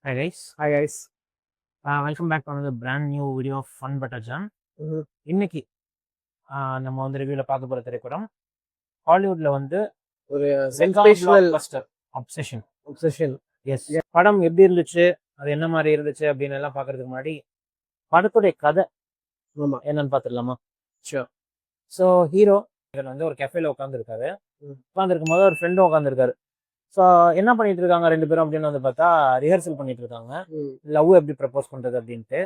Hi guys, Hi guys. welcome back to another brand new video of Fun But Jam. இன்னைக்கு நம்ம வந்து ரிவ்யூல பார்க்க போற திரைப்படம் ஹாலிவுட்ல வந்து ஒரு mega sensational blockbuster obsession. obsession. Yes, படம் எப்படி இருந்துச்சு, அது என்ன மாதிரி இருந்துச்சு அப்படின்னு எல்லாம் பார்க்கறதுக்கு முன்னாடி படத்துடைய கதை ஆமா, என்னன்னு பார்த்துடலாமா? sure. ஸோ ஹீரோ வந்து ஒரு கெஃபேல உட்காந்துருக்காரு. உட்காந்துருக்கும் போது ஒரு ஃப்ரெண்டும் உட்காந்துருக்காரு. ஸோ என்ன பண்ணிட்டு இருக்காங்க ரெண்டு பேரும் அப்படின்னு வந்து பார்த்தா ரிஹர்சல் பண்ணிட்டு இருக்காங்க. லவ் எப்படி ப்ரப்போஸ் பண்றது அப்படின்ட்டு.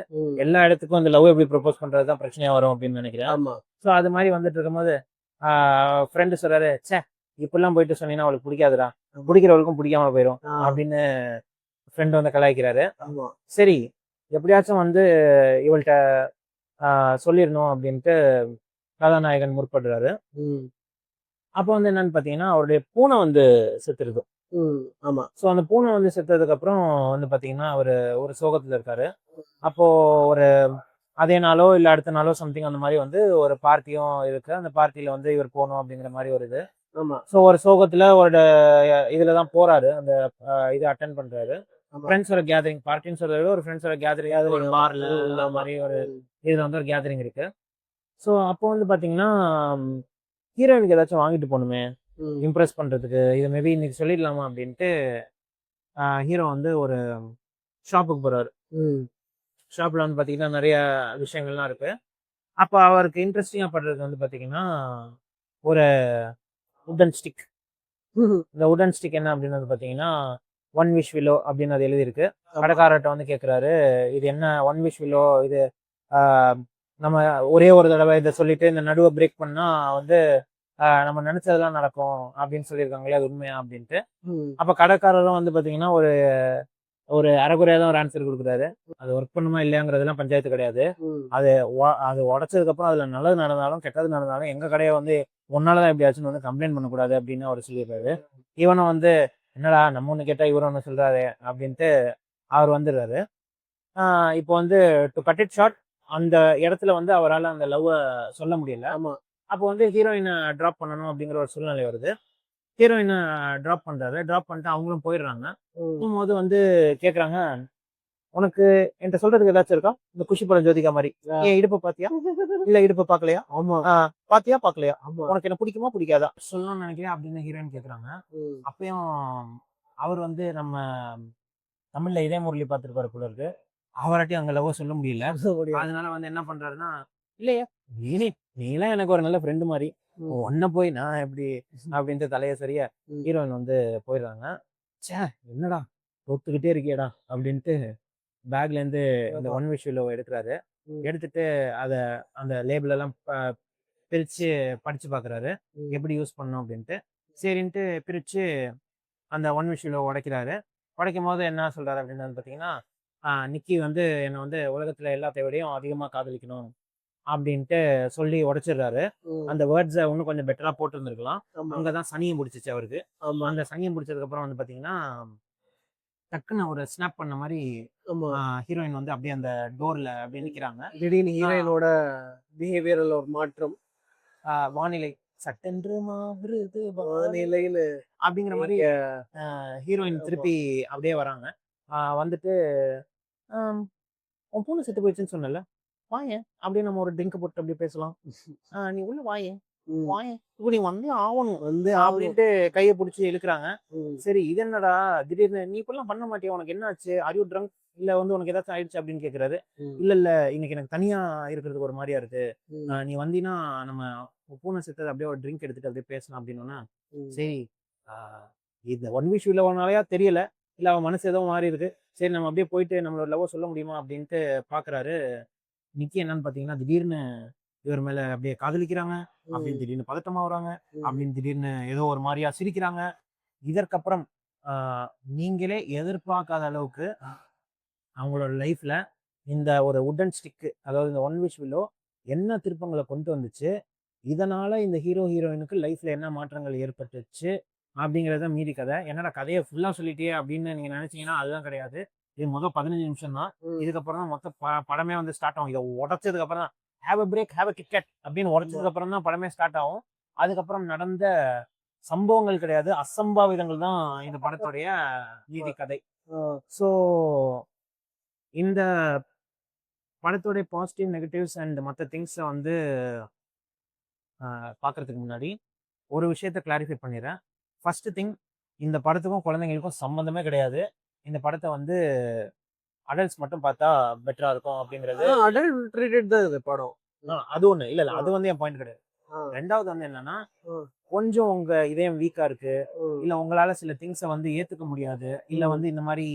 எல்லா இடத்துக்கும் அந்த லவ் எப்படி ப்ரப்போஸ் பண்றது தான் பிரச்சனையா வரும் அப்படின்னு நினைக்கிறேன். ஆமா. ஸோ அது மாதிரி வந்துட்டு இருக்கும்போது ஃப்ரெண்டு சொல்றாரு, சே இப்படிலாம் போயிட்டு சொன்னீங்கன்னா அவளுக்கு பிடிக்காதுடா, பிடிக்கிறவளுக்கும் பிடிக்காம போயிடும் அப்படின்னு ஃப்ரெண்டு வந்து கலாய்க்கிறாரு. சரி எப்படியாச்சும் வந்து இவள்கிட்ட சொல்லிடணும் அப்படின்ட்டு கதாநாயகன் முற்படுறாரு. அப்போ வந்து என்னன்னு பாத்தீங்கன்னா அவருடைய பூனை வந்து செத்துருது. ஆமா. ஸோ அந்த பூனை வந்து செத்ததுக்கு அப்புறம் வந்து பாத்தீங்கன்னா அவரு ஒரு சோகத்துல இருக்காரு. அப்போ ஒரு அதே நாளோ இல்ல அடுத்த நாளோ சம்திங் அந்த மாதிரி வந்து ஒரு பார்ட்டியும் இருக்கு. அந்த பார்ட்டியில வந்து இவர் போகணும் அப்படிங்கிற மாதிரி ஒரு இது. ஆமா. ஸோ ஒரு சோகத்துல ஒரு இதுலதான் போறாரு, அந்த இது அட்டன் பண்றாரு. ஃப்ரெண்ட்ஸோட கேதரிங், பார்ட்டின்னு சொல்றத விட ஒரு ஃப்ரெண்ட்ஸோட கேதரிங், ஒரு பார்ல இந்த மாதிரி ஒரு இதுல வந்து ஒரு கேதரிங் இருக்கு. ஸோ அப்போ வந்து பாத்தீங்கன்னா ஹீரோயினுக்கு ஏதாச்சும் வாங்கிட்டு போகணுமே இம்ப்ரெஸ் பண்றதுக்கு, இதை மேபி இன்னைக்கு சொல்லிடலாமா அப்படின்ட்டு ஹீரோ வந்து ஒரு ஷாப்புக்கு போறாரு. ஷாப்ல வந்து பாத்தீங்கன்னா நிறைய விஷயங்கள்லாம் இருக்கு. அப்போ அவருக்கு இன்ட்ரெஸ்டிங்கா படுறது வந்து பாத்தீங்கன்னா ஒரு உடன் ஸ்டிக். இந்த உடன் ஸ்டிக் என்ன அப்படின்னு வந்து பாத்தீங்கன்னா ஒன் விஷ் வில்லோ அப்படின்னு அது எழுதியிருக்கு. கடைக்காரர்கிட்ட வந்து கேட்குறாரு, இது என்ன ஒன் விஷ் வில்லோ, இது நம்ம ஒரே ஒரு தடவை இதை சொல்லிட்டு இந்த நடுவை பிரேக் பண்ணா வந்து நம்ம நினைச்சதெல்லாம் நடக்கும் அப்படின்னு சொல்லியிருக்காங்களே, அது உண்மையா அப்படின்ட்டு. அப்ப கடைக்காரரும் வந்து பாத்தீங்கன்னா ஒரு ஒரு அரைக்குறையா தான் ஒரு ஆன்சர் கொடுக்குறாரு. அது ஒர்க் பண்ணுமா இல்லையாங்கிறதுலாம் பஞ்சாயத்து கிடையாது. அது அது உடச்சதுக்கு அப்புறம் அதுல நல்லது நடந்தாலும் கெட்டது நடந்தாலும் எங்க கடையை வந்து ஒன்னாலதான் எப்படி ஆச்சுன்னு வந்து கம்ப்ளைண்ட் பண்ணக்கூடாது அப்படின்னு அவர் சொல்லிடுறாரு. இவனும் வந்து என்னடா நம்ம ஒண்ணு கேட்டா இவரும் ஒண்ணு சொல்றாரு அப்படின்ட்டு அவர் வந்துடுறாரு. இப்போ வந்து டு கட் இட் ஷார்ட், அந்த இடத்துல வந்து அவரால் அந்த லவ் சொல்ல முடியல. அப்போ வந்து ஹீரோயினை ட்ராப் பண்ணணும் அப்படிங்கிற ஒரு சூழ்நிலை வருது. ஹீரோயினை ட்ராப் பண்றாரு. ட்ராப் பண்ணிட்டு அவங்களும் போயிடுறாங்க. போகும்போது வந்து கேக்குறாங்க, உனக்கு என்கிட்ட சொல்றதுக்கு ஏதாச்சும் இருக்கா, இந்த குஷி படம் ஜோதிகா மாதிரி, ஏன் இடுப்பு பாத்தியா இல்ல இடுப்பு பாக்கலையா, பாத்தியா பாக்கலையா, உனக்கு என்ன பிடிக்குமா பிடிக்காதா சொல்லணும்னு நினைக்கிறேன் அப்படின்னு ஹீரோயின் கேக்குறாங்க. அப்பயும் அவர் வந்து நம்ம தமிழ்ல இதே முரளி பார்த்துருப்பாரு போல இருக்கு, அவராட்டி அங்க லவ் சொல்ல முடியல. அதனால வந்து என்ன பண்றாருன்னா, இல்லையா நீலாம் எனக்கு ஒரு நல்ல ஃப்ரெண்டு மாதிரி, ஒன்ன போய் நான் எப்படி அப்படின்ட்டு தலைய சரியா ஹீரோயின் வந்து போயிடுறாங்க. சே என்னடா தொத்துக்கிட்டே இருக்கியடா அப்படின்ட்டு பேக்ல இருந்து அந்த ஒன் விஷ் வில்லோ எடுக்கிறாரு. எடுத்துட்டு அத அந்த லேபிள் எல்லாம் பிரிச்சு படிச்சு பாக்குறாரு எப்படி யூஸ் பண்ணணும் அப்படின்ட்டு. சரின்ட்டு பிரிச்சு அந்த ஒன் விஷ் வில்லோ உடைக்கிறாரு. உடைக்கும் போது என்ன சொல்றாரு அப்படின்னு பாத்தீங்கன்னா, நிக்கி வந்து என்னை வந்து உலகத்துல எல்லாத்தை விடையும் அதிகமா காதலிக்கணும் அப்படின்ட்டு சொல்லி உடைச்சிடுறாரு. அந்த வேர்ட்ஸை இன்னும் கொஞ்சம் பெட்டரா போட்டு இருந்திருக்கலாம். அங்கதான் சனியை முடிச்சிச்சு அவருக்கு. அந்த சனியை முடிச்சதுக்கு அப்புறம் வந்து பாத்தீங்கன்னா டக்குன்னு ஒரு ஸ்னாப் பண்ண மாதிரி ஹீரோயின் வந்து அப்படியே அந்த டோர்ல அப்படியே நிக்கிறாங்க. திடீர்னு ஹீரோயினோட பிஹேவியர்ல ஒரு மாற்றம், வானிலை சட்டென்று மாறுது வானிலைன்னு அப்படிங்கிற மாதிரி ஹீரோயின் திருப்பி அப்படியே வராங்க. வந்துட்டு உன் பூனை செத்து போயிடுச்சுன்னு சொன்னல, வாயேன் அப்படியே நம்ம ஒரு ட்ரிங்க் போட்டு அப்படியே பேசலாம், நீ உள்ள வாயேன் வாயேன் இப்போ நீ வந்தே ஆகணும் வந்து அப்படின்ட்டு கையை பிடிச்சி இழுக்கிறாங்க. சரி இது என்னடா திடீர்னு நீ இப்பெல்லாம் பண்ண மாட்டியா, உனக்கு என்ன ஆச்சு, ஆர் யூ ட்ரங்க் இல்ல வந்து உனக்கு ஏதாச்சும் ஆயிடுச்சு அப்படின்னு கேக்குறாரு. இல்ல இன்னைக்கு எனக்கு தனியா இருக்கிறதுக்கு ஒரு மாதிரியா இருக்கு, நீ வந்தீங்கன்னா நம்ம பூனை செத்தது அப்படியே ஒரு ட்ரிங்க் எடுத்துட்டு அப்படியே பேசலாம் அப்படின்னா, சரி இந்த ஒன் விஷ் இல்லவனாலயா தெரியல, இல்ல அவன் மனசு ஏதோ மாறி இருக்கு, சரி நம்ம அப்படியே போயிட்டு நம்மளோட லவ் சொல்ல முடியுமா அப்படின்ட்டு பாக்குறாரு. நிக்கி என்னன்னு பாத்தீங்கன்னா திடீர்னு இவர் மேல அப்படியே காதலிக்கிறாங்க, அப்படின்னு திடீர்னு பதட்டமா வராங்க, அப்படின்னு திடீர்னு ஏதோ ஒரு மாதிரியா சிரிக்கிறாங்க. இதற்கப்புறம் நீங்களே எதிர்பார்க்காத அளவுக்கு அவங்களோட லைஃப்ல இந்த ஒரு உடன் ஸ்டிக்கு, அதாவது இந்த ஒன் விஷ் வில்லோ என்ன திருப்பங்களை கொண்டு வந்துச்சு, இதனால இந்த ஹீரோ ஹீரோயினுக்கு லைஃப்ல என்ன மாற்றங்கள் ஏற்பட்டுச்சு அப்படிங்கறத மீதி கதை. என்னடா கதையை ஃபுல்லா சொல்லிட்டே அப்படின்னு நீங்க நினைச்சீங்கன்னா அதுதான் கிடையாது. இது முதல் 15 நிமிஷம் தான். இதுக்கப்புறம் தான் மொத்த படமே வந்து ஸ்டார்ட் ஆகும். இதை உடச்சதுக்கு அப்புறம் தான் have a break have a KitKat அப்படின்னு உடச்சதுக்கு அப்புறம் தான் படமே ஸ்டார்ட் ஆகும். அதுக்கப்புறம் நடந்த சம்பவங்கள் கிடையாது, அசம்பாவிதங்கள் தான் இந்த படத்துடைய மீதி கதை. ஸோ இந்த படத்தோடைய பாசிட்டிவ் நெகட்டிவ்ஸ் அண்ட் மற்ற திங்ஸை வந்து பார்க்கறதுக்கு முன்னாடி ஒரு விஷயத்த கிளாரிஃபை பண்ணிடுறேன். ஃபர்ஸ்ட் திங், இந்த படத்துக்கும் குழந்தைங்களுக்கும் சம்மந்தமே கிடையாது. இந்த படத்தை வந்து அடல்ட்ஸ் மட்டும் பார்த்தா பெட்டரா இருக்கும் அப்படிங்கிறது. அடல்ட் ரிலேட்டட் தான் இது படம். அது ஒண்ணு இல்ல அது வந்து என் பாயிண்ட் கிடையாது. ரெண்டாவது வந்து என்னன்னா, கொஞ்சம் உங்க இதயம் வீக்கா இருக்கு, இல்ல உங்களால சில திங்ஸை வந்து ஏத்துக்க முடியாது, இல்ல வந்து இந்த மாதிரி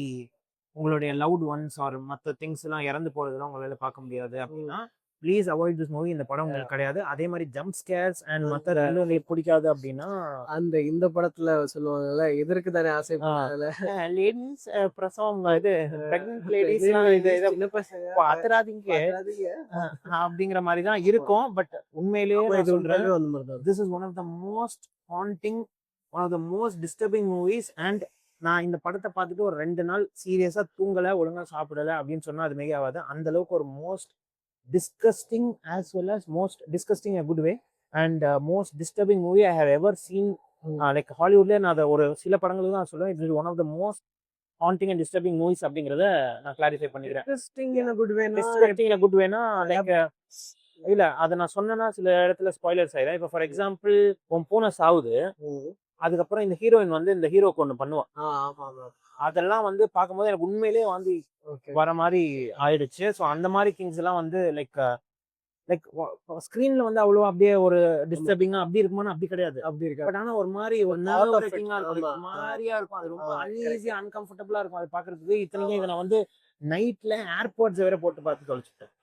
உங்களுடைய லவ்ட் ஒன்ஸ் ஆர் மற்ற திங்ஸ் எல்லாம் இறந்து போறதெல்லாம் உங்களால பார்க்க முடியாது அப்படின்னா ப்ளீஸ் அவாய்ட் திஸ் மூவி. இந்த படம் உங்களுக்கு கிடையாது. அதே மாதிரி ஜம்ப் ஸ்கேர்ஸ் அண்ட் மற்ற உங்களுக்கு பிடிக்காது அப்படின்னா இந்த படத்துல சொல்லுவாங்கல்ல, எதற்கு தானே ஆசைப்படுறதுல லேடிஸ் பிரசவம் இது பிரெக்னன்ட் லேடிஸ் சின்ன பசங்க அத்தராதீங்க அப்படிங்கிற மாதிரி தான் இருக்கும். பட் உண்மையிலேயே சொல்றேன், this is one of the most haunting, one of the most disturbing movies. And நான் இந்த படத்தை பார்த்துட்டு ஒரு 2 நாள் சீரியஸா தூங்கல, ஒழுங்கா சாப்பிடல அப்படின்னு சொன்னா அது மிக ஆகாது. அந்த அளவுக்கு ஒரு most disgusting as well as most disgusting in a good way and most disturbing movie I have ever seen. Like Hollywoodல நான் அதை ஒரு சில படங்களுக்கு தான் சொல்லுவேன். இது one of the most haunting and disturbing movies அப்படிங்கிறத நான் கிளாரிஃபை பண்ணிக்கிறேன். Disgusting in a good way disgusting in a good way னா லைக் இல்ல அதை நான் சொன்னேன்னா சில இடத்துல ஸ்பாய்லர்ஸ் ஆயிடும். இப்போ ஃபார் எக்ஸாம்பிள் உன் பூனை சாவுது, அதுக்கப்புறம் இந்த ஹீரோயின் வந்து இந்த ஹீரோக்கு ஒன்று பண்ணுவான். அதெல்லாம் வந்து பார்க்கும்போது எனக்கு உண்மையிலேயே வந்து வர மாதிரி ஆயிடுச்சு. ஸோ அந்த மாதிரி திங்ஸ் எல்லாம் வந்து லைக் ஸ்கிரீன்ல வந்து அவ்வளோ அப்படியே ஒரு டிஸ்டர்பிங்கா அப்படி இருக்குமானா அப்படி கிடையாது. அப்படி இருக்கு. பட் ஆனா ஒரு மாதிரி ஒரு மாதிரியா இருக்கும். அது ரொம்ப அன்ஈஸியா அன்கம்ஃபர்டபுளா இருக்கும் அது பாக்குறதுக்கு. இத்தனைக்கும் இதை நான் வந்து நைட்ல ஏர்போர்ட்ஸ் வேற போட்டு பார்த்து தொலைச்சிட்டேன்.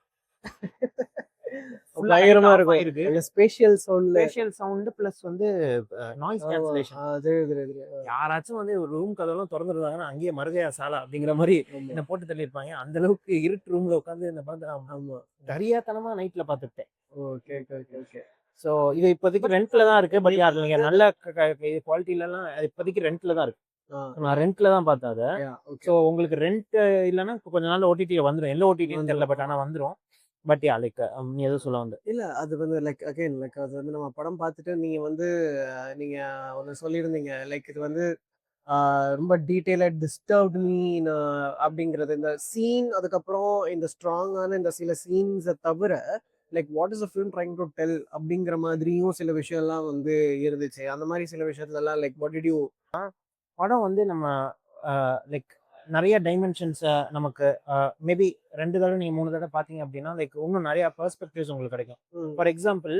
பயங்கரமா இருக்கும். ஸ்பேஷியல் சவுண்ட் பிளஸ் வந்து நாய்ஸ் கேன்சலேஷன். யாராச்சும் வந்து ஒரு ரூம் கதவெல்லாம் திறந்துருந்தாங்கன்னா அங்கேயே மருகையா சாலா அப்படிங்கிற மாதிரி என்ன போட்டு தள்ளியிருப்பாங்க. அந்த அளவுக்கு இருட்டு ரூம்ல உட்காந்து இந்த பார்த்து சரியாத்தனமா நைட்ல பார்த்துட்டேன். ஸோ இது இப்போதைக்கு ரெண்ட்ல தான் இருக்கு. பட் அது நீங்க நல்ல குவாலிட்டில எல்லாம் இப்போதைக்கு ரெண்ட்ல தான் இருக்கு. நான் ரெண்ட்ல தான் பார்த்தேன் அதை. ஸோ உங்களுக்கு ரெண்ட் இல்லைன்னா கொஞ்ச நாள் ஓடிடி வந்துடும். எல்லாம் ஓடிடின்னு தெரியல, பட் ஆனால் வந்துடும். பட் யா லைக் நீ எதுவும் சொல்ல வந்து இல்ல, அது வந்து லைக் அகைன் லைக் அது வந்து நம்ம படம் பார்த்துட்டு நீங்க வந்து நீங்க ஒன்று சொல்லியிருந்தீங்க லைக் இது வந்து ரொம்ப டீட்டெயிலாக டிஸ்டர்ப்ட் மீ அப்படிங்கிறது இந்த சீன். அதுக்கப்புறம் இந்த ஸ்ட்ராங்கான இந்த சில சீன்ஸை தவிர like what is a film trying to tell அப்படிங்கிற மாதிரியும் சில விஷயம்லாம் வந்து இருந்துச்சு. அந்த மாதிரி சில விஷயத்துலலாம் லைக் வாட் டிட் யூ படம் வந்து நம்ம லைக் நிறைய டைமென்ஷன்ஸை நமக்கு மேபி 2 தடவை நீங்கள் 3 தடவை பார்த்தீங்க அப்படின்னா லைக் இன்னும் நிறைய பெர்ஸ்பெக்டிவ்ஸ் உங்களுக்கு கிடைக்கும். ஃபார் எக்ஸாம்பிள்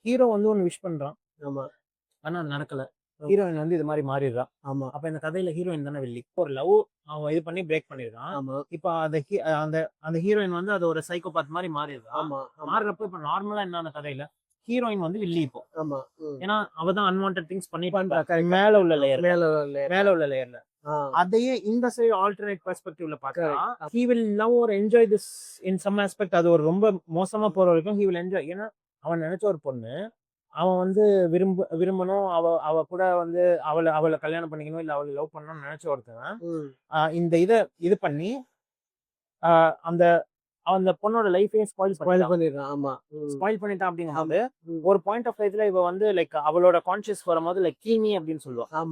ஹீரோ வந்து ஒன்று விஷ் பண்ணுறான், ஆனால் அது நடக்கல. ஹீரோயின் வந்து இது மாதிரி மாறிடுறான். அப்போ இந்த கதையில ஹீரோயின் தானே வில்லி. ஒரு லவ் அவன் இது பண்ணி பிரேக் பண்ணிடுறான். இப்போ அந்த ஹீரோயின் வந்து அது ஒரு சைக்கோபாத் மாதிரி மாறிடுறான். மாறுறப்ப இப்போ நார்மலா என்ன அந்த கதையில ஹீரோயின் வந்து வில்லி இப்போ. ஏன்னா அவதான் அன்வான்ட் திங்ஸ் பண்ணி மேல உள்ள லேயர்ல அதையே இந்த சைடு ஆல்டர்னேட் பெர்ஸ்பெக்டிவ்ல பார்த்தா he will love or enjoy this in some aspect. அது ஒரு ரொம்ப மோசமா போற வரைக்கும் he will enjoy. ஏன்னா அவன் நினைச்ச ஒரு பொண்ணு, அவன் வந்து விரும்பணும், அவ கூட வந்து அவளை கல்யாணம் பண்ணிக்கணும், இல்ல அவளை லவ் பண்ணணும்னு நினைச்ச ஒருத்தன் இந்த இது பண்ணி அந்த அந்த பொண்ணோட லைஃபையும் ஸ்பாயில் பண்ணிட்டான். அப்படிங்கும்போது ஒரு பாயிண்ட் ஆஃப் லைஃப்ல இவ வந்து லைக் அவளோட கான்சியஸ் வரும்போது லைக் கீமி அப்படின்னு சொல்லுவான்.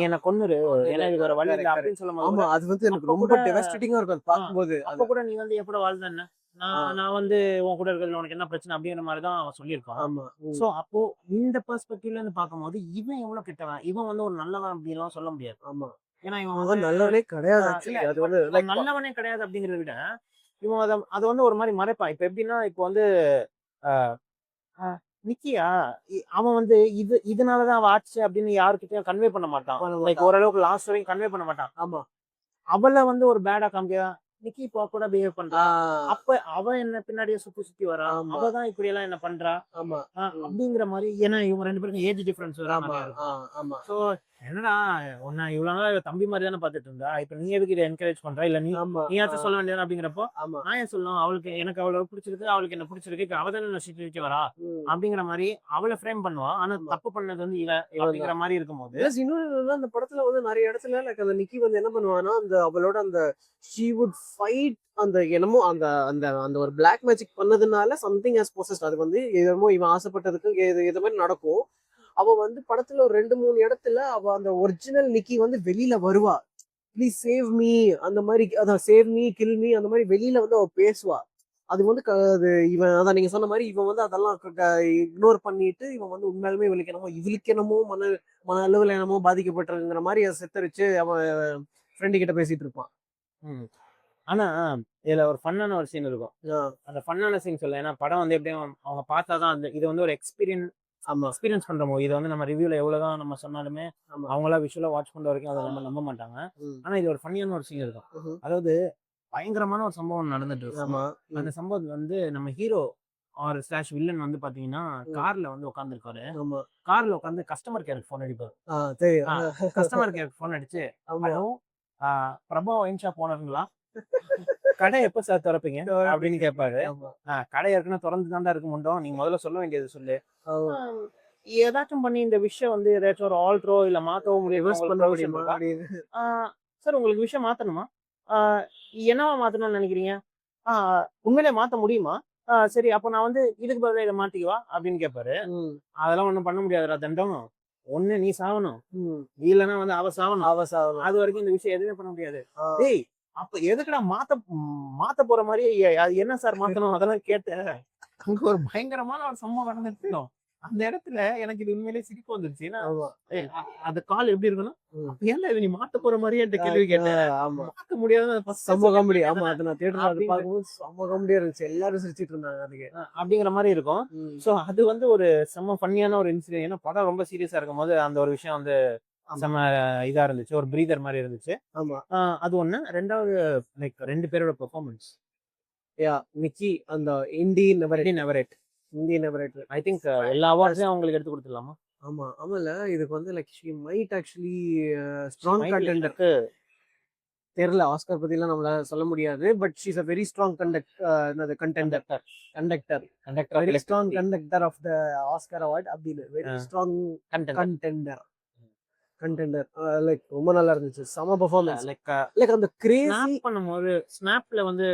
என்ன கொன்னுரு, ஏன்னா இது ஒரு வழி இல்லை அப்படின்னு சொல்லும்போது அது வந்து எனக்கு ரொம்ப டெவாஸ்டேட்டிங்கா இருக்கும் பார்க்கும்போது. அப்ப கூட நீ வந்து எப்பட வாழ்ந்தேன்னு நான் வந்து உன் கூட இருக்கிறது உனக்கு என்ன பிரச்சனை அப்படிங்கிற மாதிரி தான் அவன் சொல்லியிருக்கான். சோ அப்போ இந்த பெர்ஸ்பெக்டிவ்ல இருந்து பார்க்கும்போது இவன் எவ்வளவு கெட்டவன், இவன் வந்து ஒரு நல்லவன் அப்படின்னு சொல்ல முடியாது. ஏன்னா இவன் நல்லவனே கிடையாது. நல்லவனே கிடையாது அப்படிங்கிறத விட இவன் அதை வந்து ஒரு மாதிரி மறைப்பான். இப்ப எப்படின்னா இப்போ வந்து நிக்கியா அவன் வந்து இதனாலதான் அவன் ஆச்சு அப்படின்னு யாருக்கிட்டையும் கன்வே பண்ண மாட்டான். லைக் ஓரளவுக்கு லாஸ்ட் வரைக்கும் கன்வே பண்ண மாட்டான். அவளை வந்து ஒரு பேடா காமிக்க நிக்கி இப்போ கூட பிஹேவ் பண்றா. அப்ப அவ என்ன பின்னாடியே சுத்தி வரா, அவதான் இப்படி எல்லாம் என்ன பண்றா அப்படிங்கிற மாதிரி. ஏன்னா இவங்க 2 பேருக்கும் ஏஜ் டிஃபரன்ஸ் வரும். சோ என்னடா உன்ன இவ்வளவு நாள் தம்பி மாதிரி தானே பாத்துட்டு இருந்தா, இப்ப நீ எதுக்கு இதை என்கரேஜ் பண்ற, இல்ல நீயாச்சும் சொல்ல வேண்டியது அப்படிங்கிறப்போ நான் ஏன் சொல்லணும், அவளுக்கு எனக்கு அவளை பிடிச்சிருக்கு, அவளுக்கு என்ன பிடிச்சிருக்கு, இப்ப அவ தானே சிரிக்க வரா அப்படிங்கிற மாதிரி அவளை ஃப்ரேம் பண்ணுவா. ஆனா தப்பு பண்ணது வந்து இவ அப்படிங்கிற மாதிரி இருக்கும்போது இன்னும் அந்த படத்துல வந்து நிறைய இடத்துல லைக் அந்த நிக்கி வந்து என்ன பண்ணுவான்னா அந்த அவளோட அந்த she would fight அந்த என்னமோ அந்த அந்த அந்த ஒரு பிளாக் மேஜிக் பண்ணதுனால சம்திங் ஹஸ் பொசஸ்ட். அது வந்து என்னமோ இவன் ஆசைப்பட்டதுக்கு இது மாதிரி நடக்கும். அவ வந்து படத்துல ஒரு 2-3 இடத்துல அவ அந்த ஒரிஜினல் நிக்கி வந்து வெளியில வருவா. ப்ளீஸ் சேவ் மீ அந்த மாதிரி, அதான் சேவ் மீ கில் மீ அந்த மாதிரி வெளியில வந்து அவ பேசுவா. அது வந்து அது இவன் அதான் நீங்க சொன்ன மாதிரி இவன் வந்து அதெல்லாம் இக்னோர் பண்ணிட்டு இவன் வந்து உண்மையாலுமே இவளுக்கு என்னமோ மன மன அளவில் என்னமோ பாதிக்கப்பட்டிருக்கிற மாதிரி அதை சித்தரிச்சு அவன் ஃப்ரெண்டு கிட்ட பேசிட்டு இருப்பான். ம். ஆனா இதுல ஒரு ஃபன்னான ஒரு சீன் இருக்கும். ஆ, அந்த ஃபன்னான சீன் சொல்ல, ஏன்னா படம் வந்து எப்படியும் அவங்க பார்த்தாதான் அந்த இது வந்து ஒரு ஆமா எக்ஸ்பீரியன்ஸ் பண்ற மூவி. இது வந்து நம்ம ரிவ்யூல எவ்வளவுதான் நம்ம சொன்னாலுமே ஆமா. அவங்களா விஷுவலா வாட்ச் பண்ற வரைக்கும் அதை நம்ம நம்ப மாட்டாங்க. ம், ஆனா இது ஒரு ஃபன்னியான ஒரு சீன் இருக்கும். ம்ஹும். அதாவது பயங்கரமான ஒரு சம்பவம் நடந்துட்டு இருக்கும். ஆமா. அந்த சம்பவம் வந்து நம்ம ஹீரோ ஆர் ஸ்லாஷ் வில்லன் வந்து பாத்தீங்கன்னா கார்ல வந்து உட்காந்துருக்காரு. ஆமா. கார்ல உட்காந்து கஸ்டமர் கேருக்கு ஃபோன் அடிப்பாரு. தெரியும். கஸ்டமர் கேருக்கு ஃபோன் அடிச்சு, ஆமா. ஹலோ பிரபா ஒயின் ஷாப் ஓனருங்களா, கடை எப்ப சார் திறப்பீங்க அப்படின்னு கேட்பாரு. ஆமா. கடை ஏற்கனவே திறந்து தாண்டா இருக்கு முண்டோம், நீங்க முதல்ல சொல்ல வேண்டியது சொல்லு. ஆமா. ஏதாச்சும் பண்ணி இந்த விஷயம் வந்து ஏதாச்சும் ஒரு ஆல்ட்ரோ இல்ல மாத்தவோ Reverse பண்ண முடியும். முடியுமா அப்படின்னு. சார் உங்களுக்கு விஷயம் மாத்தணுமா? ஆஹ் என்னவா மாத்தணும்னு நினைக்கிறீங்க? உண்மையிலே மாத்த முடியுமா? சரி, அப்ப நான் வந்து இதுக்கு பதிலா இதை மாத்திக்குவா அப்படின்னு கேட்பாரு. ம், அதெல்லாம் ஒண்ணும் பண்ண முடியாதுடா தண்டம். ஒண்ணு நீ சாவணும், ம். இல்லைன்னா வந்து அவ சாவணும். அவசானம். அது வரைக்கும் இந்த விஷயம் எதுவுமே பண்ண முடியாது. ஆ, டேய், அப்ப எதுக்குடா மாத்த போற மாதிரியே அது என்ன சார் மாத்தணும் அதெல்லாம் கேட்ட. அங்க ஒரு பயங்கரமான ஒரு சம்பவம் நடந்துருக்கோம். அந்த இடத்துல எனக்கு இது உண்மையிலேயே சிரிப்பு வந்துருச்சு. ஏன்னா ஆமா. அந்த கால் எப்படி இருக்குன்னா, ம். ஏன்டா இது நீ மாத்த போற மாதிரியே என்கிட்ட கேள்வி கேட்ட. ஆமா. மாத்த முடியாத செம்ம காமெடி. ஆமா, அது நான் தியேட்டர்ல அது அப்படிங்கிற பார்க்கும்போது செம்ம காமெடியா இருந்துச்சு. எல்லாரும் சிரிச்சிட்டு இருந்தாங்க அதுக்கு. அப்படிங்கிற மாதிரி இருக்கும். ம். சோ அது வந்து ஒரு செம்ம ஃபன்னியான ஒரு இன்சிடென்ட். ஏன்னா படம் ரொம்ப சீரியஸா இருக்கும் போது அந்த ஒரு விஷயம் வந்து ஆமா. செம்ம இதா இருந்துச்சு. ஒரு பிரீதர் மாதிரி இருந்துச்சு. ஆமா. அது ஒண்ணு. ரெண்டாவது லைக் 2 பேரோட பெர்ஃபார்மன்ஸ். யா நிக்கி அந்த இண்டி நெவரேட். நெவரேட். இண்டி நெவரேட். ஐ திங்க் எல்லா அவார்ட்ஸையும் அவங்களுக்கு எடுத்து கொடுத்துடலாமா? ஆமா. ஆமால இதுக்கு வந்து like she might actually strong contender. எனக்கு தெரியல ஆஸ்கார் பத்திலாம் நம்மளால சொல்ல முடியாது. But she is a very strong என்னது contender. Conductor. Very strong conductor of the Oscar award அப்படின்னு. Very strong contender. Contender like ரொம்ப நல்லா இருந்துச்சு. செம பெர்ஃபார்மன்ஸ். லைக் அந்த கிரேசி பண்ணும்போது ஸ்னாப்ல வந்து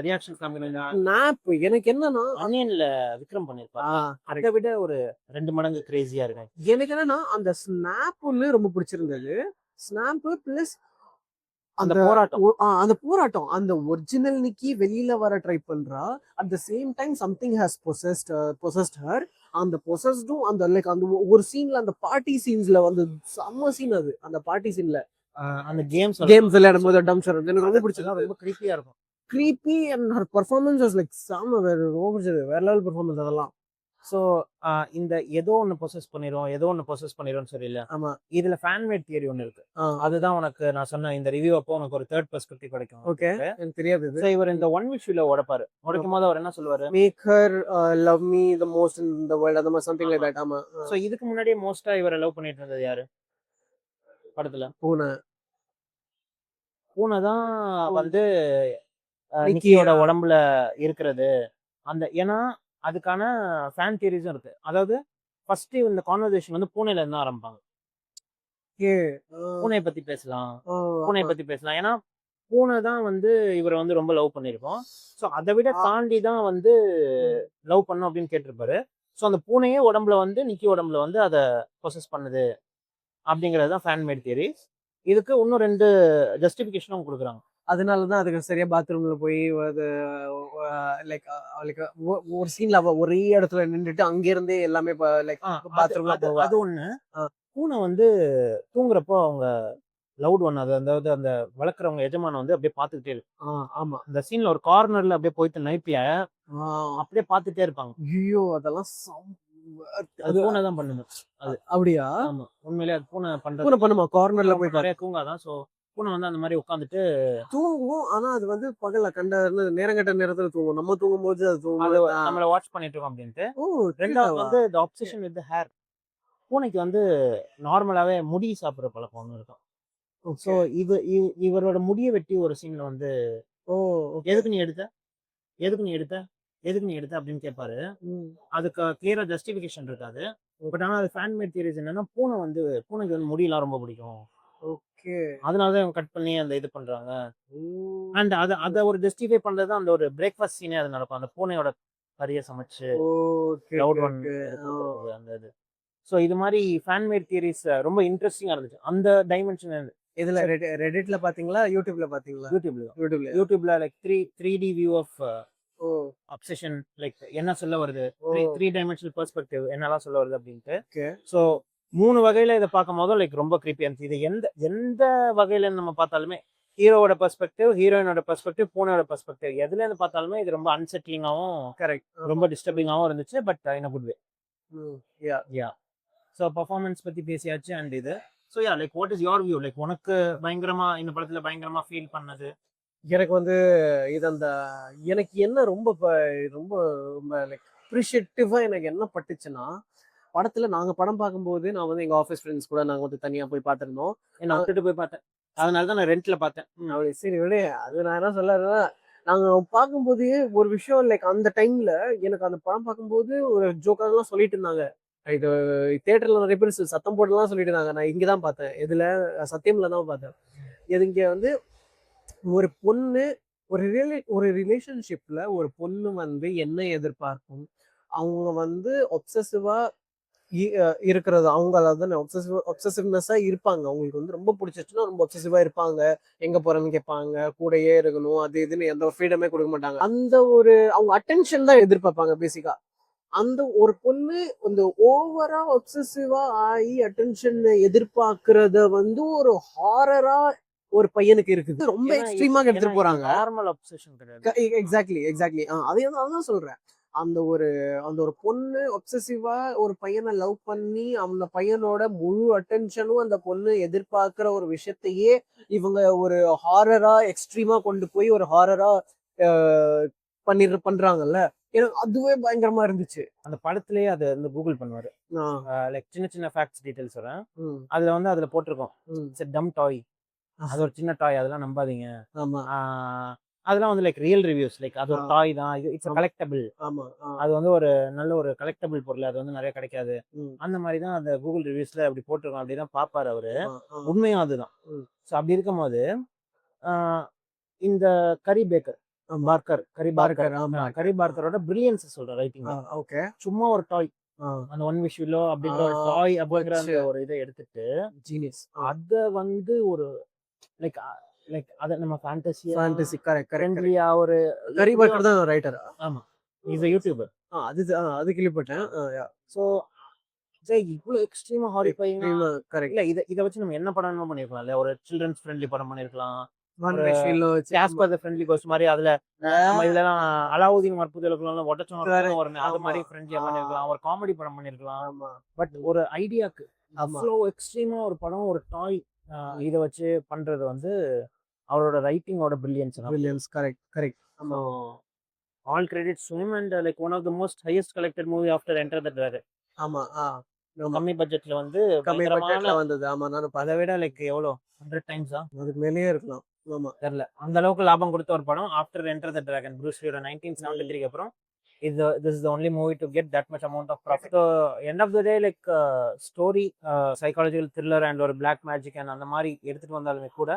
ரியாக்ஷன் காமிக்கிறாங்க. ஸ்னாப் எனக்கு என்னன்னா அனியன்ல விக்ரம் பண்ணிருப்பாரு. அதை விட ஒரு 2 மடங்கு கிரேசியா இருக்கு. எனக்கு என்னன்னா அந்த ஸ்னாப்ல ரொம்ப பிடிச்சிருந்தது. ஸ்னாப் பிளஸ் அந்த போராட்டம். அந்த போராட்டம் அந்த ஒரிஜினல் நிக்கி வெளியில வர ட்ரை பண்றா. At the same time something has possessed her. அந்த பொசஸ்டும் அந்த லைக் அந்த ஒரு சீன்ல அந்த பார்ட்டி சீன்ஸ்ல வந்து செம்ம சீன் அது. அந்த பார்ட்டி சீன்ல அந்த கேம்ஸ் விளையாடும் போது டம்ஷர் எனக்கு ரொம்ப பிடிச்சது. ரொம்ப கிரீப்பியா இருக்கும். creepy and her performance was like செம்ம ரொம்ப பிடிச்சது. வேற லெவல் பெர்ஃபார்மன்ஸ் அதெல்லாம். சோ இந்த ஏதோ ஒன்னு பொசஸ் பண்ணிரும் சரியில்ல. ஆமா. இதுல ஃபேன் மேட் தியரி ஒன்னு இருக்கு. அதுதான் உனக்கு நான் சொன்ன இந்த ரிவ்யூ அப்போ உனக்கு ஒரு தேர்ட் பெர்ஸ்பெக்டிவ் கிடைக்கும். ஓகே, எனக்கு தெரியாது இது. சோ இவர் இந்த ஒன் விஷ் வில உடைப்பாரு. உடைக்கும் போது அவர் என்ன சொல்லுவாரு? Make her love me the most in the world அந்த மாதிரி சம்திங் லைக் தட். ஆமா. சோ இதுக்கு முன்னாடியே மோஸ்டா இவரை லவ் பண்ணிட்டு இருந்தது யாரு படத்துல? பூனை தான் வந்து நிக்கியோட உடம்புல இருக்கிறது. அந்த ஏன்னா அதுக்கான ஃபேன் தியரிஸும் இருக்கு. அதாவது ஃபர்ஸ்ட் இந்த கான்வர்சேஷன் வந்து பூனையில இருந்து ஆரம்பிப்பாங்க. பூனை பத்தி பேசலாம். ஏன்னா பூனை தான் வந்து இவரை வந்து ரொம்ப லவ் பண்ணிருக்கோம். ஸோ அதை விட தாண்டி தான் வந்து லவ் பண்ணும் அப்படின்னு கேட்டிருப்பாரு. ஸோ அந்த பூனையே உடம்புல வந்து நிக்கி உடம்புல வந்து அதை ப்ரொசஸ் பண்ணுது அப்படிங்கிறது தான் ஃபேன் மேட் தியரி. இதுக்கு இன்னும் 2 ஜஸ்டிஃபிகேஷனும் கொடுக்குறாங்க. அதனாலதான் அதுக்கு சரியா பாத்ரூம்ல போய் லைக் ஒரு சீன்ல அவ ஒரே இடத்துல நின்றுட்டு அங்க இருந்தே எல்லாமே லைக் பாத்ரூம்ல போவா. அது ஒண்ணு. பூனை வந்து தூங்குறப்போ அவங்க லவுட் ஒன் அதாவது அந்த வளர்க்குறவங்க எஜமான வந்து அப்படியே பார்த்துக்கிட்டே இருக்கு. ஆமா. அந்த சீன்ல ஒரு கார்னர்ல அப்படியே போயிட்டு நைப்பிய அப்படியே பார்த்துட்டே இருப்பாங்க. ஐயோ அதெல்லாம் அது பூனை தான் பண்ணுது. அது அப்படியா? ஆமா, உண்மையிலேயே அது பூனை பண்ணுமா? கார்னர்ல போய் நிறைய தூங்காதான். சோ பூனை வந்து அந்த மாதிரி உட்காந்துட்டு தூங்கும். ஆனா அது வந்து பகல்ல நேரங்கட்ட நேரத்துல தூங்கும். நம்ம தூங்கும் போது அது தூங்கும். நம்மள வாட்ச் பண்ணிட்டு இருக்கோம் அப்படின்ட்டு. ரெண்டாவது வந்து தி ஆப்சஷன் வித் ஹேர். பூனைக்கு வந்து நார்மலாவே முடி சாப்பிடுற பழக்கம் ஒன்று இருக்கும். ஸோ இவரோட முடியை வெட்டி ஒரு சீன்ல வந்து எதுக்கு நீ எடுத்த அப்படின்னு கேட்பாரு. அதுக்கு கிளியரா ஜஸ்டிஃபிகேஷன் இருக்காது. பட் ஆனா அது ஃபேன் மேட் தியரிஸ் என்னன்னா பூனைக்கு வந்து முடியெல்லாம் ரொம்ப பிடிக்கும். ஓகே, அதனாலதான் இவங்க கட் பண்ணி அந்த இது பண்றாங்க. அண்ட் அதை ஒரு ஜஸ்டிஃபை பண்றது அந்த ஒரு பிரேக்ஃபாஸ்ட் சீனே அது நடக்கும். அந்த பூனையோட கறியை சமைச்சு அந்த இது. ஸோ இது மாதிரி ஃபேன் மேட் தியரிஸ் ரொம்ப இன்ட்ரெஸ்டிங்கா இருந்துச்சு. அந்த டைமென்ஷன் இதுல ரெடிட்ல பாத்தீங்களா, யூடியூப்ல பாத்தீங்களா? யூடியூப்ல யூடியூப்ல. Like 3D view of oh. Obsession, like என்ன சொல்ல வருது, ஓ. 3 டைமென்ஷனல் பெர்ஸ்பெக்டிவ் என்னலாம் சொல்ல வருது அப்படின்ட்டு. ஓகே. ஸோ 3 வகையில இதை பார்க்கும் போதும் லைக் ரொம்ப கிரீப்பியா இருந்துச்சு. இது எந்த எந்த வகையில நம்ம பார்த்தாலுமே, ஹீரோவோட பெர்ஸ்பெக்டிவ், ஹீரோயினோட பெர்ஸ்பெக்டிவ், பூனையோட பெர்ஸ்பெக்டிவ், எதுல இருந்து பார்த்தாலுமே இது ரொம்ப அன்செட்லிங்காகவும் கரெக்ட். ரொம்ப டிஸ்டர்பிங்காகவும் இருந்துச்சு. But in a good way. Yeah. Yeah. So performance பத்தி பேசியாச்சு. அண்ட் இது so yeah like what is your view, like உனக்கு பயங்கரமா இந்த படத்துல பயங்கரமா ஃபீல் பண்ணது? எனக்கு வந்து இது அந்த எனக்கு என்ன ரொம்ப ரொம்ப ரொம்ப லைக் அப்ரிஷியேட்டிவா எனக்கு என்ன பட்டுச்சுன்னா, படத்துல நாங்க படம் பார்க்கும்போது நான் வந்து எங்க ஆஃபீஸ் ஃப்ரெண்ட்ஸ் கூட நாங்க வந்து தனியா போய் பார்த்திருந்தோம். என்ன விட்டுட்டு போய் பார்த்தேன், அதனால தான் நான் ரெண்ட்ல பார்த்தேன். அப்படி சரி விடு, அது நான் என்ன சொல்ல, நாங்க பார்க்கும்போது ஒரு விஷயம் லைக் அந்த டைம்ல எனக்கு அந்த படம் பார்க்கும்போது ஒரு ஜோக்காலாம் சொல்லிட்டு இருந்தாங்க. இது தியேட்டர்ல நிறைய பேர் சத்தம் போட்டுலாம் சொல்லிட்டு இருந்தாங்க. நான் இங்கதான் பார்த்தேன், இதுல சத்தியம்ல தான் பார்த்தேன். இது இங்க வந்து ஒரு பொண்ணு ஒரு ரிலேஷன்ஷிப்ல ஒரு பொண்ணு வந்து என்ன எதிர்பார்க்கும், அவங்க வந்து ஒப்சசிவா இருக்கிறது, அவங்க அதாவது ஒப்சசிவ்னஸா இருப்பாங்க. அவங்களுக்கு வந்து ரொம்ப பிடிச்சிச்சுன்னா ரொம்ப ஒப்சசிவா இருப்பாங்க. எங்க போறேன்னு கேட்பாங்க, கூடயே இருக்கணும், அது இதுன்னு எந்த ஒரு ஃப்ரீடமே கொடுக்க மாட்டாங்க. அந்த ஒரு அவங்க அட்டென்ஷன் தான் எதிர்பார்ப்பாங்க பேசிக்கா. அந்த ஒரு பொண்ணு இந்த ஓவரா ஒப்சசிவா ஆகி அட்டென்ஷன் எதிர்பார்க்கறத வந்து ஒரு ஹாரரா ஒரு பையனுக்கு இருக்குது. ரொம்ப எக்ஸ்ட்ரீமா எடுத்துட்டு போறாங்க. நார்மல் அப்சஷன் கிடையாது. எக்ஸாக்ட்லி. அதான் சொல்றேன். அந்த ஒரு பொண்ணு ஒப்சசிவா ஒரு பையனை லவ் பண்ணி அந்த பையனோட முழு அட்டென்ஷனும் அந்த பொண்ணு எதிர்பார்க்கிற ஒரு விஷயத்தையே இவங்க ஒரு ஹாரரா எக்ஸ்ட்ரீமா கொண்டு போய் ஒரு ஹாரரா பண்றாங்கல்ல. எனக்கு அதுவே பயங்கரமா இருந்துச்சு. அந்த படத்திலேயே அது வந்து கூகுள் பண்ணுவாரு. லைக் சின்ன சின்ன ஃபேக்ட்ஸ் டீடைல்ஸ் வரேன். அதுல வந்து அதுல போட்டிருக்கோம், இட்ஸ் டம் டாய், அது ஒரு சின்ன டாய், அதெல்லாம் நம்பாதீங்க. ஆமா. அதெல்லாம் வந்து லைக் ரியல் ரிவ்யூஸ், லைக் அது ஒரு டாய் தான், இட்ஸ் கலெக்டபிள். ஆமா. அது வந்து ஒரு நல்ல ஒரு கலெக்டபிள் பொருள், அது வந்து நிறைய கிடைக்காது. அந்த மாதிரி தான் அந்த கூகுள் ரிவ்யூஸ்ல அப்படி போட்டிருக்கோம், அப்படிதான் பாப்பாரு அவரு. உண்மையும் அதுதான். ஸோ அப்படி இருக்கும்போது இந்த கரி பார்க்கரோட பிரில்லியன்ஸ் சொல்றேன் ரைட்டிங். ஓகே. சும்மா ஒரு டாய், அந்த ஒன் விஷ் வில்லோ அப்படின்ற ஒரு டாய் அப்படிங்கிற அந்த ஒரு இதை எடுத்துட்டு ஜீனியஸ் அத வந்து ஒரு லைக் அத நம்ம ஃபேண்டசி ஃப்ரெண்ட்லியா ஒரு கரி பார்க்கர் தான் ரைட்டர். ஆமா, இஸ் a யூடியூபர். அது கேள்விப்பட்டேன். சோ இவ்வளவு எக்ஸ்ட்ரீமா ஹாரிஃபைங். கரெக்ட். இல்ல இத வச்சு நம்ம என்ன படம் பண்ணிருக்கலாம், இல்ல ஒரு சில்ட்ரன்ஸ் ஃப்ரெண்ட்லி படம் பண்ணிருக்கலாம். ஜாஸ்பர் தி ஃப்ரெண்ட்லி கோஸ்ட் மாதிரி அதுல நம்ம இதெல்லாம் அலாவுதீன் மற்புதலுக்குலாம் ஒட்டச்சோறு ஒரு அது மாதிரி ஃப்ரெண்ட்லியா பண்ணிருக்கலாம், ஒரு காமெடி படம் பண்ணிருக்கலாம். பட் ஒரு ஐடியாக்கு அவ்வளோ எக்ஸ்ட்ரீமா ஒரு படம், ஒரு டாய் இத வச்சு பண்றது வந்து அவரோட ரைட்டிங்கோட brilliance. Correct. All credits to him and like one of the most highest collected movie after Enter the Dragon. ஆமா. கம்மி பட்ஜெட்ல வந்து வந்தது. ஆமா, நானும் அதை விட லைக் எவ்வளோ 100 டைம்ஸா அதுக்கு மேலேயே இருக்கலாம். ஆமா, தெரியல. அந்த அளவுக்கு லாபம் கொடுத்த ஒரு படம் after Enter the Dragon. Bruce லீயோட 1973 அப்புறம் this is the only movie to get that much amount of profit. So end of the day like story, psychological thriller and ஒரு black magic and அந்த மாதிரி எடுத்துட்டு வந்தாலுமே கூட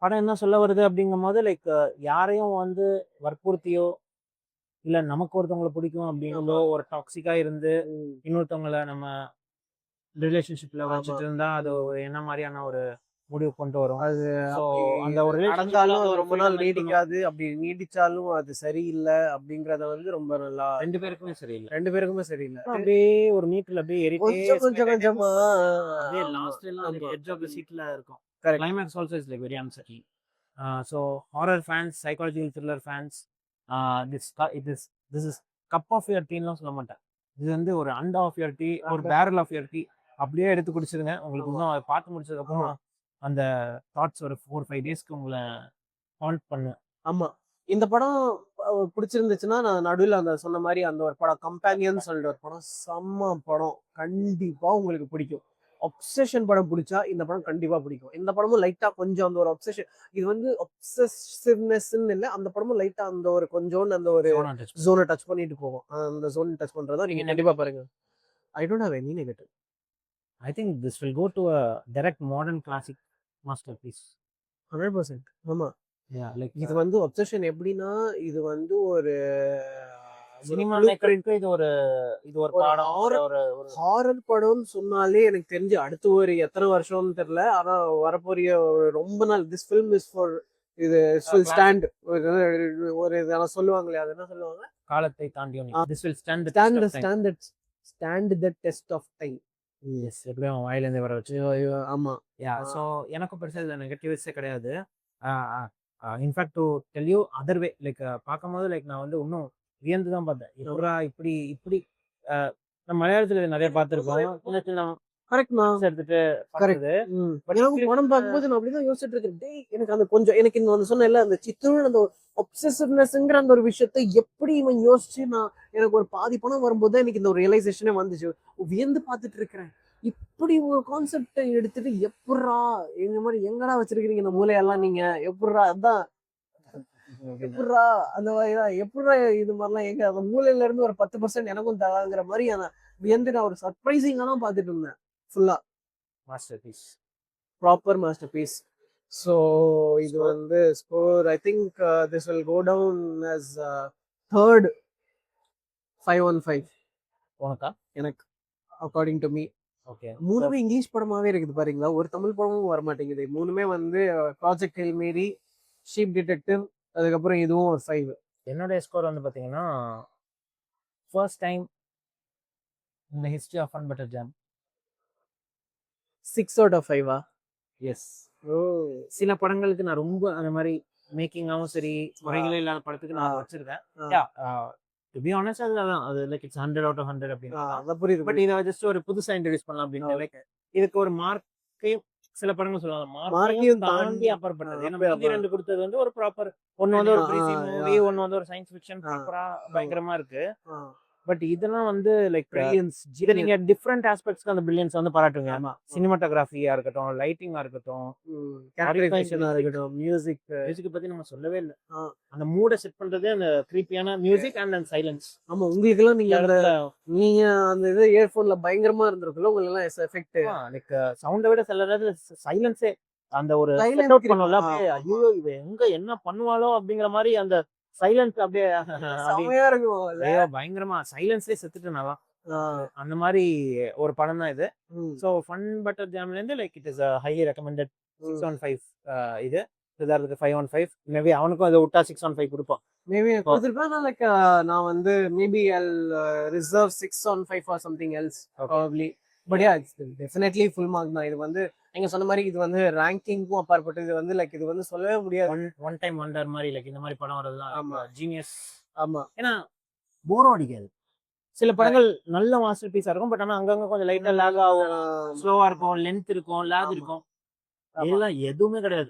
படம் என்ன சொல்ல வருது அப்படிங்கும் போது லைக் யாரையும் வந்து வற்புறுத்தியோ இல்ல நமக்கு ஒருத்தவங்களை பிடிக்கும் அப்படிங்களோ ஒரு டாக்ஸிக்கா இருந்து இன்னொருத்தவங்களை நம்ம ரிலேஷன்ஷிப்ல வச்சுட்டு இருந்தா அது என்ன மாதிரியான ஒரு முடிவு கொண்டு வரும். அது அந்த ஒரு நடந்தாலும் ரொம்ப நாள் நீடிக்காது, அப்படி நீடிச்சாலும் அது சரியில்லை அப்படிங்கறத வந்து ரொம்ப நல்லா ரெண்டு பேருக்குமே சரியில்லை. அப்படியே ஒரு மீட்டர்ல அப்படியே ஏறிட்டே கொஞ்சமா அப்படியே லாஸ்ட் எல்லாம் எட்ஜ் ஆஃப் தி சீட்ல இருக்கும். Climax also is like very unsettling. So horror fans, psychological thriller fans, this is cup of your டீன்லாம் சொல்ல மாட்டேன். இது வந்து ஒரு அண்ட் ஆஃப் யுவர் டீ, ஒரு பேரல் ஆஃப் யுவர் டீ அப்படியே எடுத்து குடிச்சிருங்க. உங்களுக்கு இன்னும் பார்த்து முடிச்சதுக்கப்புறம் அந்த தாட்ஸ் ஒரு 4-5 டேஸ்க்கு உங்களை ஹாண்ட் பண்ணு. ஆமா, இந்த படம் பிடிச்சிருந்துச்சுன்னா நான் நடுவில் அந்த சொன்ன மாதிரி அந்த ஒரு படம் கம்பேனியன் சொல்லிட்டு ஒரு படம், செம்ம படம், கண்டிப்பா உங்களுக்கு பிடிக்கும். ஒப்சஷன் படம் பிடிச்சா இந்த படம் கண்டிப்பா பிடிக்கும். இந்த படமும் லைட்டா கொஞ்சம் அந்த ஒரு ஒப்சஷன், இது வந்து ஒப்சசிவ்னஸ் இல்ல, அந்த படமும் லைட்டா அந்த ஒரு கொஞ்சோன்னு அந்த ஒரு ஜோனை டச் பண்ணிட்டு போகும். அந்த ஜோன் டச் பண்றதா நீங்க கண்டிப்பா பாருங்க. I don't have any negative. I think this will go to a direct modern classic masterpiece. 100%. ஆமா. Yeah, like இது வந்து ஒப்சஷன் எப்படின்னா, இது வந்து ஒரு சினிமா blueprint. மேக்கருக்கு இது ஒரு ஒரு பாடம், horror ஒரு ஒரு ஹாரர் படம்னு சொன்னாலே எனக்கு தெரிஞ்சு அடுத்து ஒரு எத்தனை வருஷம்னு தெரியல. ஆனா வரப்போறிய ரொம்ப நாள் திஸ் ஃபிலிம் இஸ் ஃபார் இது வில் ஸ்டாண்ட். ஒரு இதெல்லாம் சொல்லுவாங்களே, அது என்ன சொல்லுவாங்க? காலத்தை தாண்டியும் this will stand stand stand the test of time. Yes எப்படியும் வாயிலேருந்து வர வச்சு. ஆமா. ஸோ எனக்கும் பெருசாக இதில் நெகட்டிவ்ஸே கிடையாது. In fact to tell you other way like பார்க்கும்போது லைக் நான் வந்து இன்னும் வியந்து தான் பார்த்தேன். எப்படா இப்படி இப்படி நம்ம மலையாளத்தில் நிறைய பார்த்துருக்கோம். சின்ன சின்ன கரெக்ட்ண்ணா. எடுத்துட்டு கரெக்ட். எனக்கு படம் பார்க்கும்போது நான் அப்படிதான் யோசிச்சுட்டு இருக்கேன். டேய் எனக்கு அந்த கொஞ்சம் எனக்கு இந்த சொன்னேன்ல அந்த சித்துன்னு அந்த ஒப்சசிவ்னஸ்ங்கிற அந்த ஒரு விஷயத்தை எப்படி இவன் யோசிச்சு நான் எனக்கு ஒரு பாதி பணம் வரும்போது எனக்கு இந்த ஒரு ரியலைசேஷனே வந்துச்சு. வியந்து பார்த்துட்டு இருக்கிறேன். இப்படி ஒரு கான்செப்டை எடுத்துட்டு எப்படா இந்த மாதிரி எங்கடா வச்சிருக்கீங்க இந்த மூலையெல்லாம் நீங்க எப்படா அதான் எப்படா அந்த மாதிரிதான் எப்படா இது மாதிரிலாம் எங்க அந்த மூலையில இருந்து ஒரு 10% எனக்கும் தராங்கிற மாதிரி அந்த வியந்து நான் ஒரு சர்ப்ரைசிங்கா தான் பார்த்துட்டு இருந்தேன். ஃபுல்லா masterpiece, proper masterpiece. So இது வந்து score I think this will go down as third 515 உனக்கா? எனக்கு அக்கார்டிங் டு மீ. ஓகே. மூணுமே இங்கிலீஷ் படமாவே இருக்குது பாருங்களா, ஒரு தமிழ் படமும் வர மாட்டேங்குது. மூணுமே வந்து Project Hail Mary, sheep detective, அதுக்கப்புறம் இதுவும் ஒரு 5. என்னுடைய ஸ்கோர் வந்து பார்த்தீங்கன்னா ஃபர்ஸ்ட் டைம் இந்த history of fun butter jam 6 out of 5. Yes. சில படங்களுக்கு நான் ரொம்ப அந்த மாதிரி மேக்கிங்காகவும் சரி முறைகளே இல்லாத படத்துக்கு நான் வச்சிருக்கேன். டு பி ஆனஸ்ட் அது லைக் இட்ஸ் 100 out of 100 அப்படின்னு. புரியுது. பட் இதை ஜஸ்ட் ஒரு புதுசா இன்ட்ரடியூஸ் பண்ணலாம் அப்படின்னு லைக் இதுக்கு ஒரு மார்க்கையும் சில படங்கள் சொல்லுவாங்க மார்க்கையும் தாண்டி அப்புறப்பட்டது. ஏன்னா மீதி ரெண்டு கொடுத்தது வந்து ஒரு ப்ராப்பர், ஒன்னு வந்து ஒரு கிரேசி மூவி, ஒன்னு வந்து ஒரு சயின்ஸ் ஃபிக்ஷன் ப்ராப்பரா பயங்கரமா இருக்கு. பட் இதெல்லாம் வந்து லைக் பிரில்லியன்ஸ். இதை நீங்க டிஃப்ரெண்ட் ஆஸ்பெக்ட்ஸ்க்கு அந்த பிரில்லியன்ஸ் வந்து பாராட்டுங்க. சினிமாட்டோகிராஃபியா இருக்கட்டும், லைட்டிங்கா இருக்கட்டும், கேரக்டரைசேஷனா இருக்கட்டும், மியூசிக் பத்தி நம்ம சொல்லவே இல்லை. அந்த மூட செட் பண்றதே அந்த கிரீப்பியான மியூசிக் அண்ட் அந்த சைலன்ஸ். ஆமா, உங்களுக்கு எல்லாம் நீங்க அந்த இது இயர்போன்ல பயங்கரமா இருந்திருக்குல்ல உங்களுக்கு எல்லாம் எஃபெக்ட். லைக் சவுண்டை விட சில நேரத்துல சைலன்ஸே அந்த ஒரு செட் அவுட் பண்ணல. அப்படியே ஐயோ இவ எங்க என்ன பண்ணுவாளோ அப்படிங்கிற மாதிரி அந்த சைலன்ஸ் அப்படியே செமையா இருக்கும். பயங்கரமா சைலன்ஸ்லயே செத்துட்டு நல்லா அந்த மாதிரி ஒரு படம் தான் இது. ஸோ ஃபன் பட்டர் ஜாம்ல இருந்து like it is highly recommended 615. இது சித்தார்த்துக்கு 515. மேபி அவனுக்கும் அதை விட்டா 615 கொடுப்போம். மேபி கொடுத்துருப்பேன். லைக் நான் வந்து maybe I'll reserve 615 for something else probably. But yeah it's definitely full mark தான். இது வந்து நீங்க சொன்ன மாதிரி இது வந்து ரேங்கிங்க்கும் அப்பாற்பட்டு இது வந்து லைக் இது வந்து சொல்லவே முடியாது. ஒன் டைம் வண்டர் மாதிரி லைக் இந்த மாதிரி படம் வரதுலாம். ஆமா, ஜீனியஸ். ஆமா, ஏன்னா போரும் அடிக்காது. சில படங்கள் நல்ல மாஸ்டர் பீஸா இருக்கும், பட் ஆனா அங்கங்க கொஞ்சம் லைட்டா லேக் ஆகும், ஸ்லோவா இருக்கும், லென்த் இருக்கும், லேக் இருக்கும். இதெல்லாம் எதுவுமே கிடையாது.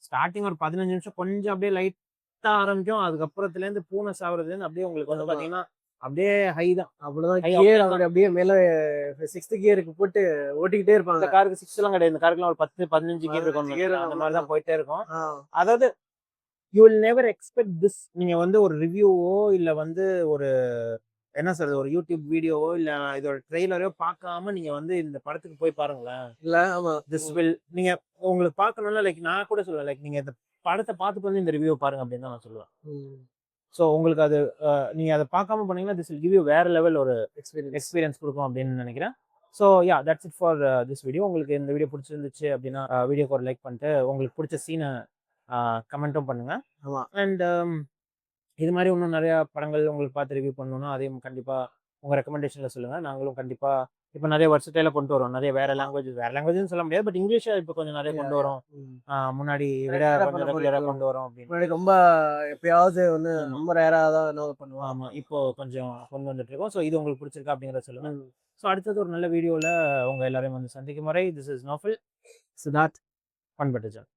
ஸ்டார்டிங் ஒரு 15 நிமிஷம் கொஞ்சம் அப்படியே லைட்டா ஆரம்பிக்கும், அதுக்கப்புறத்துல இருந்து பூனை சாவறதுல இருந்து அப்படியே உங்களுக்கு வந்து பாத்தீங்கன்னா அப்படியே ஹை தான். அவ்வளவுதான். கியர் அப்படியே மேல 6th கியருக்கு போட்டு ஓட்டிக்கிட்டே இருப்பாங்க. இந்த காருக்கு 6 எல்லாம் கிடையாது. இந்த காருக்குலாம் ஒரு 10-15 கியர் இருக்கும். அந்த மாதிரி தான் போயிட்டே இருக்கும். அதாவது you will never expect this. நீங்க வந்து ஒரு ரிவ்யூவோ இல்ல வந்து ஒரு என்ன சொல்றது ஒரு யூடியூப் வீடியோவோ இல்ல இதோட ட்ரெய்லரோ பார்க்காம நீங்க வந்து இந்த படத்துக்கு போய் பாருங்களேன். இல்ல ஆமா, திஸ் வில் நீங்க உங்களுக்கு பார்க்கணும்னா லைக் நான் கூட சொல்லுவேன் லைக் நீங்க இந்த படத்தை பார்த்துட்டு வந்து இந்த ரிவ்யூ பாருங்க அப்படின்னு தான் நான் சொல்லுவேன். ஸோ உங்களுக்கு அது நீங்க அதை பார்க்காம பண்ணீங்கன்னா திஸ் வில் கிவ் யூ வேற லெவல் ஒரு எக்ஸ்பீரியன்ஸ் கொடுக்கும் அப்படின்னு நினைக்கிறேன். So yeah that's it for this video. உங்களுக்கு இந்த வீடியோ பிடிச்சிருந்துச்சு அப்படின்னா வீடியோக்கு ஒரு லைக் பண்ணிட்டு உங்களுக்கு பிடிச்ச சீனை கமெண்ட்டும் பண்ணுங்க. அண்ட் இது மாதிரி இன்னும் நிறைய படங்கள் உங்களுக்கு பார்த்து ரிவ்யூ பண்ணணும்னா அதையும் கண்டிப்பா உங்க ரெக்கமெண்டேஷன்ல சொல்லுங்க. நாங்களும் கண்டிப்பா இப்போ நிறைய வருஷத்தையில கொண்டு வரோம். நிறைய வேற லாங்குவேஜ்னு சொல்ல முடியாது, பட் இங்கிலீஷை இப்போ கொஞ்சம் நிறைய கொண்டு வரோம். முன்னாடி விட கொஞ்சம் ரெகுலரா கொண்டு வரோம் அப்படின்னு. ரொம்ப எப்பயாவது வந்து ரொம்ப ரேரா தான் பண்ணுவோம். ஆமா, இப்போ கொஞ்சம் கொண்டு வந்துட்டு இருக்கோம். ஸோ இது உங்களுக்கு பிடிச்சிருக்கா அப்படிங்கிறத சொல்லுங்க. ஸோ அடுத்தது ஒரு நல்ல வீடியோல உங்க எல்லாரையும் வந்து சந்திக்கும் வரை this is Naufal, Siddharth, fun butter jam.